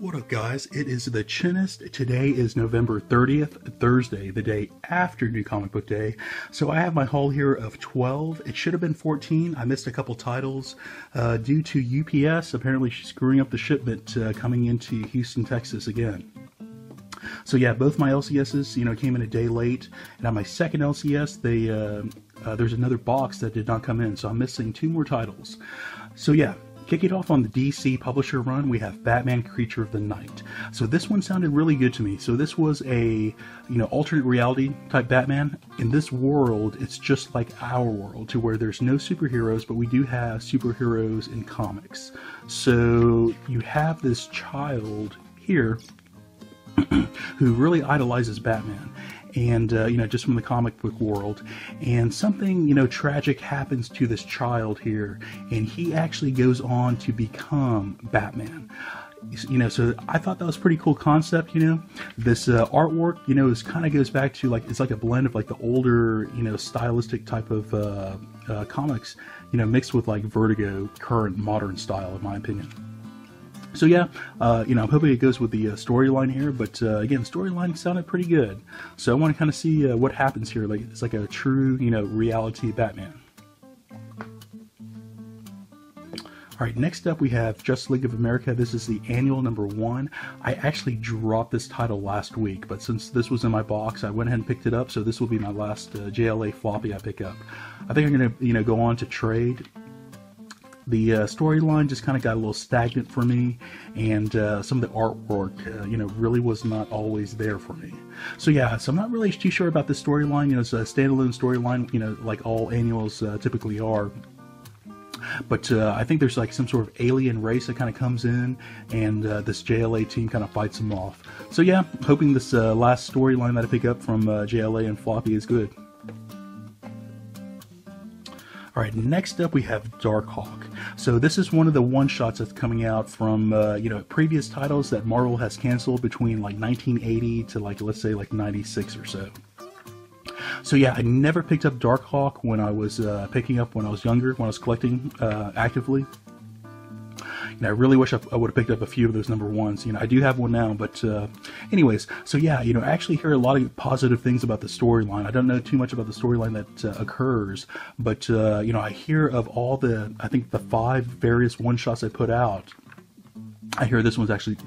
What up, guys? It is the Chinnist. Today is November 30th, Thursday, the day after New Comic Book Day. So I have my haul here of 12. It should have been 14. I missed a couple titles due to UPS apparently screwing up the shipment coming into Houston, Texas again. So yeah, both my LCSs, came in a day late, and on my second LCS, there's another box that did not come in, so I'm missing 2 more titles. So yeah. Kicking it off on the DC publisher run, we have Batman Creature of the Night. So this one sounded really good to me. So this was a, alternate reality type Batman. In this world, it's just like our world, to where there's no superheroes, but we do have superheroes in comics. So you have this child here who really idolizes Batman. And, just from the comic book world. And something, tragic happens to this child here. And he actually goes on to become Batman. So I thought that was a pretty cool concept, This artwork, is kind of goes back to, it's like a blend of, the older, stylistic type of comics, mixed with, Vertigo, current modern style, in my opinion. So yeah, I'm hoping it goes with the storyline here, but again, the storyline sounded pretty good. So I want to kind of see what happens here. It's like a true, reality Batman. Alright, next up we have Justice League of America. This is the annual #1. I actually dropped this title last week, but since this was in my box, I went ahead and picked it up, so this will be my last JLA floppy I pick up. I think I'm going to, go on to trade. The storyline just kind of got a little stagnant for me, and some of the artwork, really was not always there for me. So yeah, so I'm not really too sure about this storyline. It's a standalone storyline, like all annuals typically are. But I think there's some sort of alien race that kind of comes in, and this JLA team kind of fights them off. So yeah, hoping this last storyline that I pick up from JLA and floppy is good. Alright, next up we have Darkhawk. So this is one of the one-shots that's coming out from, previous titles that Marvel has canceled between 1980 to let's say 96 or so. So yeah, I never picked up Darkhawk when I was picking up when I was younger, when I was collecting actively. I really wish I would have picked up a few of those #1s. I do have one now, but anyways, so yeah, I actually hear a lot of positive things about the storyline. I don't know too much about the storyline that occurs, but I hear of all I think the 5 various one-shots I put out. I hear this one's actually,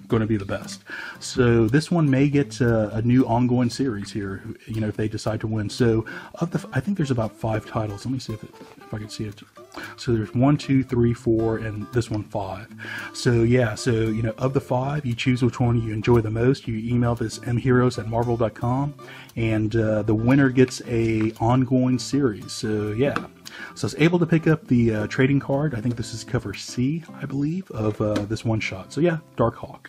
going to be the best. So this one may get a new ongoing series here, if they decide to win. So I think there's about 5 titles. Let me see if I can see it. So there's 1, 2, 3, 4, and this one 5. So yeah, so of the 5, you choose which one you enjoy the most. You email this mheroes@marvel.com, and the winner gets a ongoing series. So yeah. So I was able to pick up the trading card. I think this is cover C, I believe, of this one shot. So yeah, Darkhawk.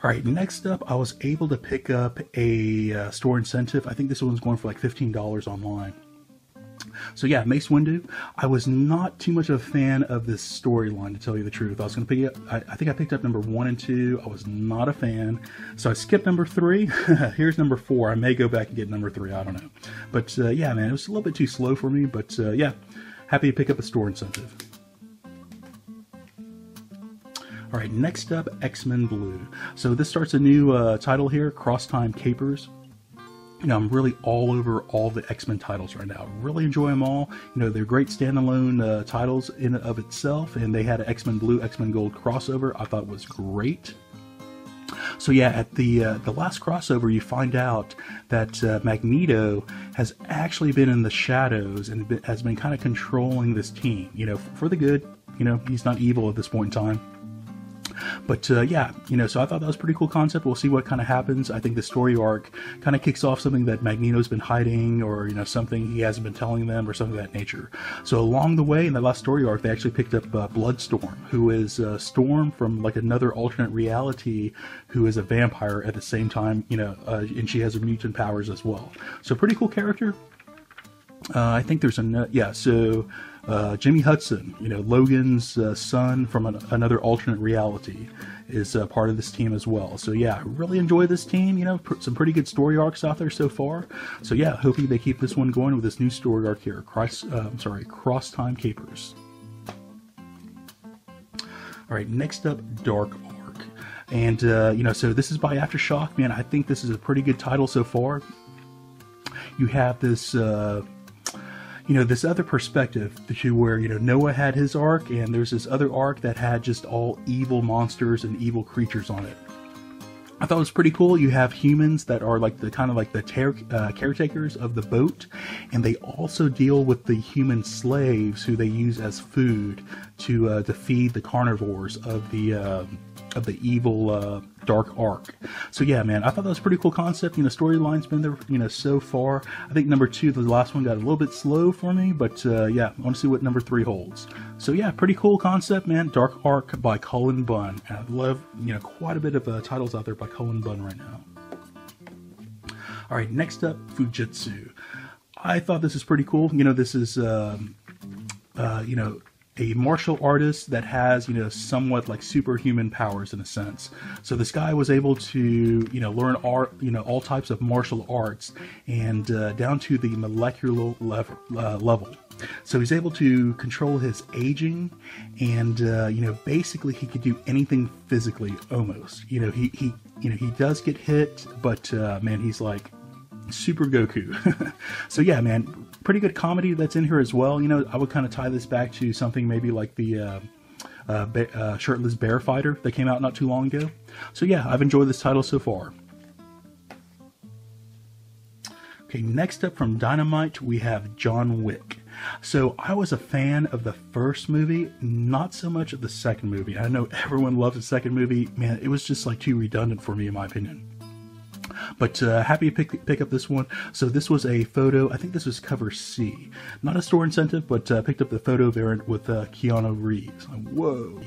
Alright, next up, I was able to pick up a store incentive. I think this one's going for $15 online. So yeah, Mace Windu. I was not too much of a fan of this storyline, to tell you the truth. I was going to pick up, I think I picked up #1 and 2. I was not a fan. So I skipped #3. Here's #4. I may go back and get #3. I don't know. But yeah, man, it was a little bit too slow for me. But yeah, happy to pick up a store incentive. Alright, next up, X-Men Blue. So this starts a new title here, Cross Time Capers. I'm really all over all the X-Men titles right now. Really enjoy them all. They're great standalone titles in and of itself, and they had an X-Men Blue, X-Men Gold crossover. I thought it was great. So yeah, at the last crossover, you find out that Magneto has actually been in the shadows and has been kind of controlling this team. For the good. He's not evil at this point in time. But yeah, so I thought that was a pretty cool concept. We'll see what kind of happens. I think the story arc kind of kicks off something that Magneto's been hiding, or something he hasn't been telling them, or something of that nature. So along the way in the last story arc, they actually picked up Bloodstorm, who is Storm from another alternate reality, who is a vampire at the same time, and she has mutant powers as well. So pretty cool character. I think there's so Jimmy Hudson, Logan's son from another alternate reality, is part of this team as well. So yeah, I really enjoy this team. Some pretty good story arcs out there so far. So yeah, hoping they keep this one going with this new story arc here. Cross Time Capers. All right, next up, Darkhawk. And, you know, so this is by Aftershock, man. I think this is a pretty good title so far. You have this, you know, this other perspective to where, you know, Noah had his ark, and there's this other ark that had just all evil monsters and evil creatures on it. I thought it was pretty cool. You have humans that are like the kind of like the caretakers of the boat, and they also deal with the human slaves who they use as food to feed the carnivores of the evil Dark Ark. So yeah, man, I thought that was a pretty cool concept. You know, storyline's been there, you know, so far. I think number 2, the last one, got a little bit slow for me, but yeah, I want to see what number 3 holds. So yeah, pretty cool concept, man. Dark Ark by Cullen Bunn. And I love, you know, quite a bit of titles out there by Cullen Bunn right now. All right, next up, Fujitsu. I thought this is pretty cool. You know, this is, you know, a martial artist that has, you know, somewhat like superhuman powers in a sense. So this guy was able to, you know, learn art, you know, all types of martial arts, and down to the molecular level. So he's able to control his aging, and you know, basically he could do anything physically almost. You know, he does get hit, but man, he's like Super Goku. So yeah, man, pretty good comedy that's in here as well. You know, I would kind of tie this back to something maybe like the Shirtless Bear Fighter that came out not too long ago. So yeah, I've enjoyed this title so far. Okay, next up from Dynamite, we have John Wick. So I was a fan of the first movie, not so much of the second movie. I know everyone loved the second movie. Man, it was just like too redundant for me in my opinion. But happy to pick up this one. So this was a photo, I think this was cover C. Not a store incentive, but picked up the photo variant with Keanu Reeves. Whoa.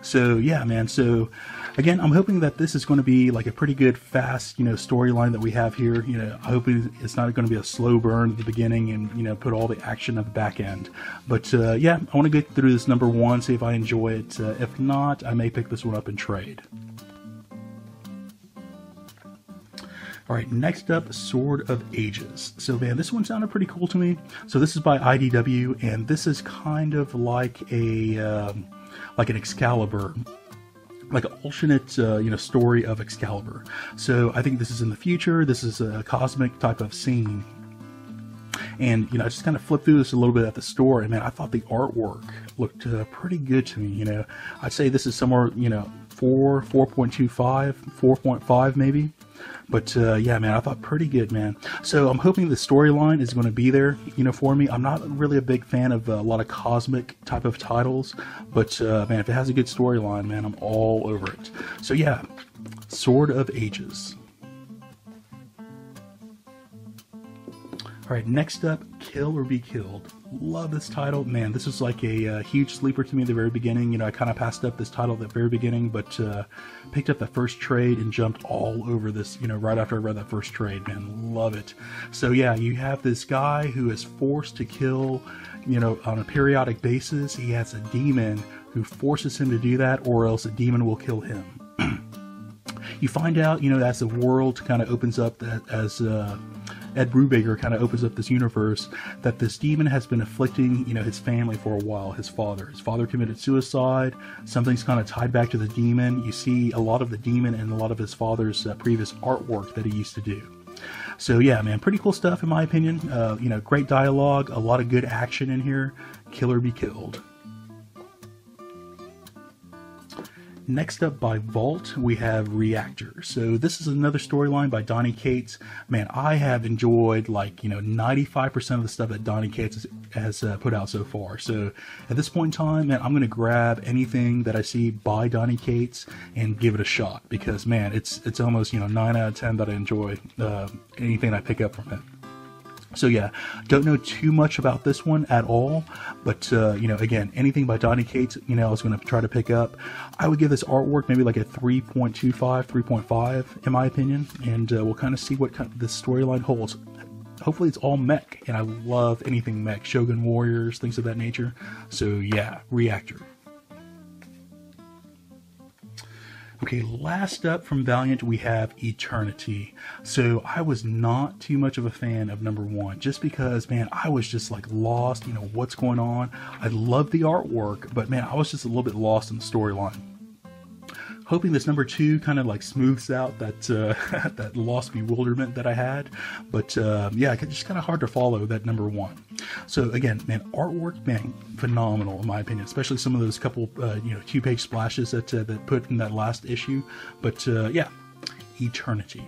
So yeah, man, so again, I'm hoping that this is going to be like a pretty good, fast, you know, storyline that we have here. You know, I hope it's not going to be a slow burn at the beginning and, you know, put all the action at the back end. But yeah, I want to get through this number 1, see if I enjoy it. If not, I may pick this one up and trade. All right, next up, Sword of Ages. So man, this one sounded pretty cool to me. So this is by IDW, and this is kind of like a like an Excalibur, like an alternate, you know, story of Excalibur. So I think this is in the future. This is a cosmic type of scene. And, you know, I just kind of flipped through this a little bit at the store, and man, I thought the artwork looked pretty good to me. You know, I'd say this is somewhere, you know, 4.25, 4.5 maybe. But yeah, man, I thought pretty good, man. So I'm hoping the storyline is going to be there, you know, for me. I'm not really a big fan of a lot of cosmic type of titles, but man, if it has a good storyline, man, I'm all over it. So yeah, Sword of Ages. All right, next up, Kill or Be Killed. Love this title. Man, this was like a huge sleeper to me at the very beginning. You know, I kind of passed up this title at the very beginning, but picked up the first trade and jumped all over this, you know, right after I read that first trade. Man, love it. So yeah, you have this guy who is forced to kill, you know, on a periodic basis. He has a demon who forces him to do that, or else a demon will kill him. You find out, you know, as the world kind of opens up, that as Ed Brubaker kind of opens up this universe, that this demon has been afflicting, you know, his family for a while. His father committed suicide. Something's kind of tied back to the demon. You see a lot of the demon and a lot of his father's previous artwork that he used to do. So yeah, man, pretty cool stuff in my opinion. You know, great dialogue, a lot of good action in here. Kill or Be Killed. Next up by Vault, we have Reactor. So this is another storyline by Donny Cates. Man, I have enjoyed like, you know, 95% of the stuff that Donny Cates has put out so far. So at this point in time, man, I'm going to grab anything that I see by Donny Cates and give it a shot, because man, it's almost, you know, 9 out of 10 that I enjoy anything I pick up from it. So yeah, don't know too much about this one at all, but you know, again, anything by Donny Cates, you know, I was going to try to pick up. I would give this artwork maybe like a 3.25, 3.5 in my opinion, and we'll kind of see what kind of this storyline holds. Hopefully it's all mech, and I love anything mech, Shogun Warriors, things of that nature. So yeah, Reactor. Okay, last up from Valiant, we have Eternity. So I was not too much of a fan of number 1, just because, man, I was just like lost, what's going on. I love the artwork, but man, I was just a little bit lost in the storyline. Hoping this number 2 kind of like smooths out that that lost bewilderment that I had, but yeah, it's just kind of hard to follow that number 1. So again, man, artwork, man, phenomenal in my opinion, especially some of those couple 2-page splashes that put in that last issue. But yeah, Eternity.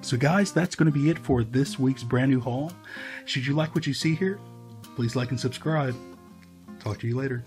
So guys, that's going to be it for this week's brand new haul. Should you like what you see here, please like and subscribe. Talk to you later.